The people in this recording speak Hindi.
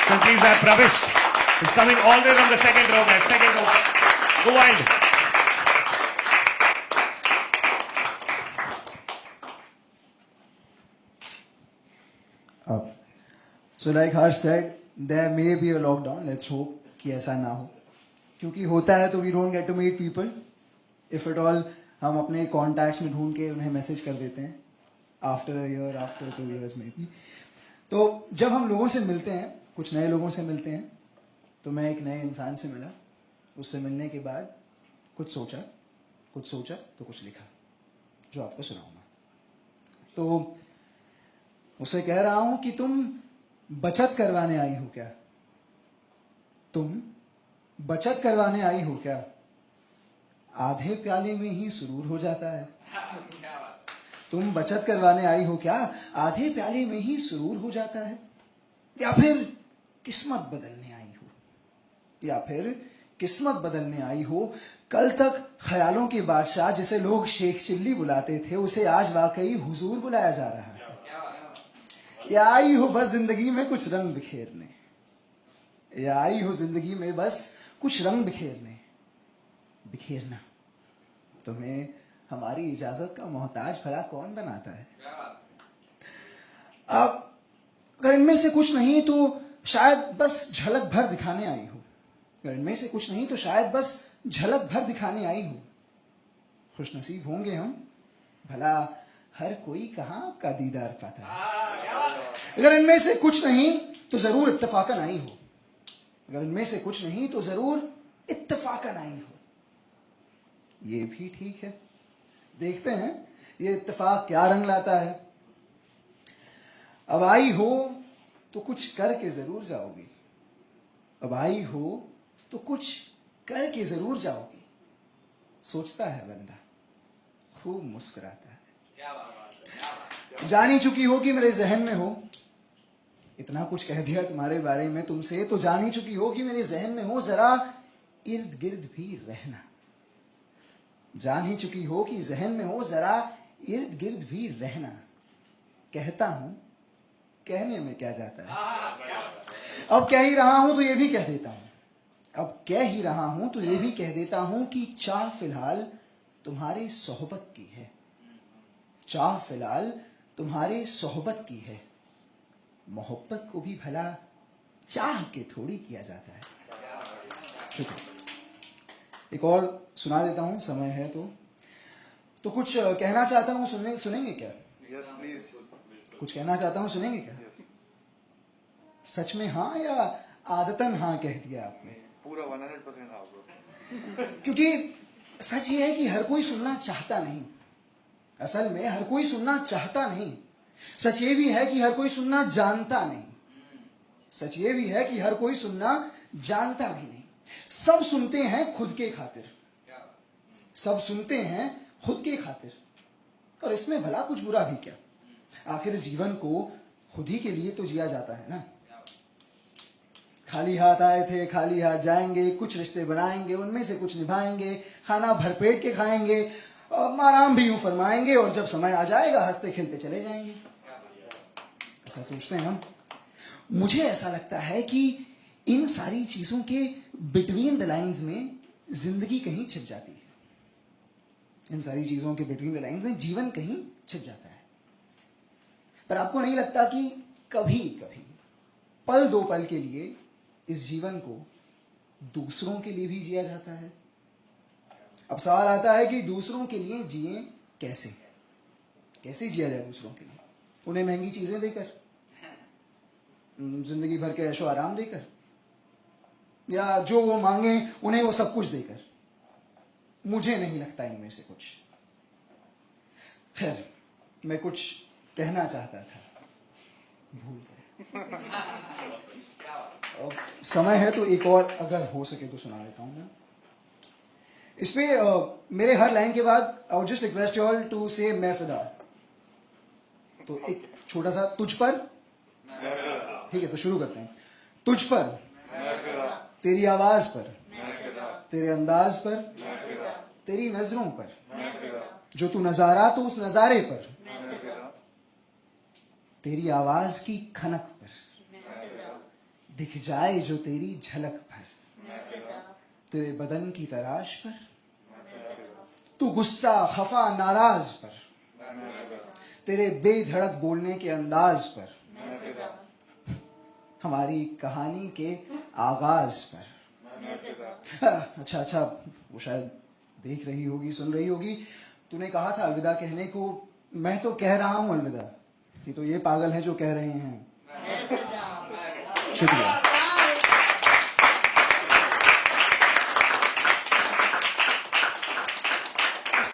So please have Pravish. He's coming all the way from the second row, guys. Second row. Go wild. So like Harsh said, there may be a lockdown. Let's hope कि ऐसा ना हो, क्योंकि होता है तो we don't get to meet people. If at all, हम अपने contacts में ढूंढ के उन्हें मैसेज कर देते हैं after a year, after 2 years maybe. तो जब हम लोगों से मिलते हैं, कुछ नए लोगों से मिलते हैं, तो मैं एक नए इंसान से मिला. उससे मिलने के बाद कुछ सोचा तो कुछ लिखा, जो आपको सुनाऊंगा. तो उससे कह रहा हूं कि तुम बचत करवाने आई हो क्या? तुम बचत करवाने आई हो क्या? आधे प्याले में ही सुरूर हो जाता है. तुम बचत करवाने आई हो क्या? आधे प्याले में ही सुरूर हो जाता है. या फिर किस्मत बदलने आई हो? या फिर किस्मत बदलने आई हो? कल तक ख्यालों के बादशाह जिसे लोग शेख चिल्ली बुलाते थे, उसे आज वाकई हुजूर बुलाया जा रहा है. या आई हो बस जिंदगी में कुछ रंग बिखेरने? या आई हो जिंदगी में बस कुछ रंग बिखेरना? तुम्हें हमारी इजाजत का मोहताज भला कौन बनाता है? अब अगर इनमें से कुछ नहीं तो शायद बस झलक भर दिखाने आई हो. अगर इनमें से कुछ नहीं तो शायद बस झलक भर दिखाने आई हो. खुशनसीब होंगे हम, भला हर कोई कहां आपका दीदार पाता है. अगर इनमें से कुछ नहीं तो जरूर इत्तफाकन आई हो. अगर इनमें से कुछ नहीं तो जरूर इत्तफाकन आई हो. ये भी ठीक है, देखते हैं ये इत्तफाक क्या रंग लाता है. अब आई हो तो कुछ करके जरूर जाओगी. अब आई हो तो कुछ करके जरूर जाओगी. सोचता है बंदा, खूब मुस्कुराता है. जानी चुकी हो कि मेरे जहन में हो. इतना कुछ कह दिया तुम्हारे बारे में तुमसे, तो जानी चुकी हो कि मेरे जहन में हो. जरा इर्द गिर्द भी रहना. जान ही चुकी हो कि जहन में हो, जरा इर्द गिर्द भी रहना. कहता हूं, कहने में क्या जाता है. अब कह ही रहा हूं तो ये भी कह देता हूं. अब कह ही रहा हूं तो ये भी कह देता हूं कि चाह फिलहाल तुम्हारे सोहबत की है. चाह फिलहाल तुम्हारे सोहबत की है. मोहब्बत को भी भला चाह के थोड़ी किया जाता है. शुक्रिया. एक और सुना देता हूं, समय है तो कुछ कहना चाहता हूं. सुनेंगे क्या? Yes, please. कुछ कहना चाहता हूं, सुनेंगे क्या? सच में हाँ या आदतन हाँ कह दिया आपने? पूरा 100% हाँ bro. क्योंकि सच ये है कि हर कोई सुनना चाहता नहीं. असल में हर कोई सुनना चाहता नहीं. सच ये भी है कि हर कोई सुनना जानता नहीं. सच ये भी है कि हर कोई सुनना जानता भी नहीं. सब सुनते हैं खुद के खातिर. सब सुनते हैं खुद के खातिर. और इसमें भला कुछ बुरा भी क्या? आखिर जीवन को खुद ही के लिए तो जिया जाता है ना. खाली हाथ आए थे, खाली हाथ जाएंगे. कुछ रिश्ते बनाएंगे, उनमें से कुछ निभाएंगे. खाना भरपेट के खाएंगे, आराम भी यूं फरमाएंगे. और जब समय आ जाएगा हंसते खेलते चले जाएंगे. ऐसा सोचते हैं हम. मुझे ऐसा लगता है कि इन सारी चीजों के बिटवीन द लाइंस में जिंदगी कहीं छिप जाती है. इन सारी चीजों के बिटवीन द लाइंस में जीवन कहीं छिप जाता है. पर आपको नहीं लगता कि कभी कभी पल दो पल के लिए इस जीवन को दूसरों के लिए भी जिया जाता है? अब सवाल आता है कि दूसरों के लिए जिए कैसे? कैसे जिया जाए दूसरों के लिए? उन्हें महंगी चीजें देकर, जिंदगी भर के ऐशो आराम देकर, या जो वो मांगे उन्हें वो सब कुछ देकर? मुझे नहीं लगता इनमें से कुछ. खैर, मैं कुछ कहना चाहता था, भूल गया. अब समय है तो एक और अगर हो सके तो सुना देता हूं मैं. इसमें मेरे हर लाइन के बाद I would just request you all to say मैं फिदा. तो एक छोटा सा तुझ पर. ठीक है, तो शुरू करते हैं. तुझ पर, तेरी आवाज पर, तेरे अंदाज पर, तेरी नजरों पर, जो तू नजारा तो उस नजारे पर, तेरी आवाज की खनक पर, दिख जाए जो तेरी झलक भर, तेरे बदन की तराश पर, तू गुस्सा खफा नाराज पर, तेरे बेधड़क बोलने के अंदाज पर, हमारी कहानी के आगाज पर। अच्छा, वो शायद देख रही होगी, सुन रही होगी। तूने कहा था अलविदा कहने को, मैं तो कह रहा हूं अलविदा। ये तो ये पागल है जो कह रहे हैं। शुक्रिया।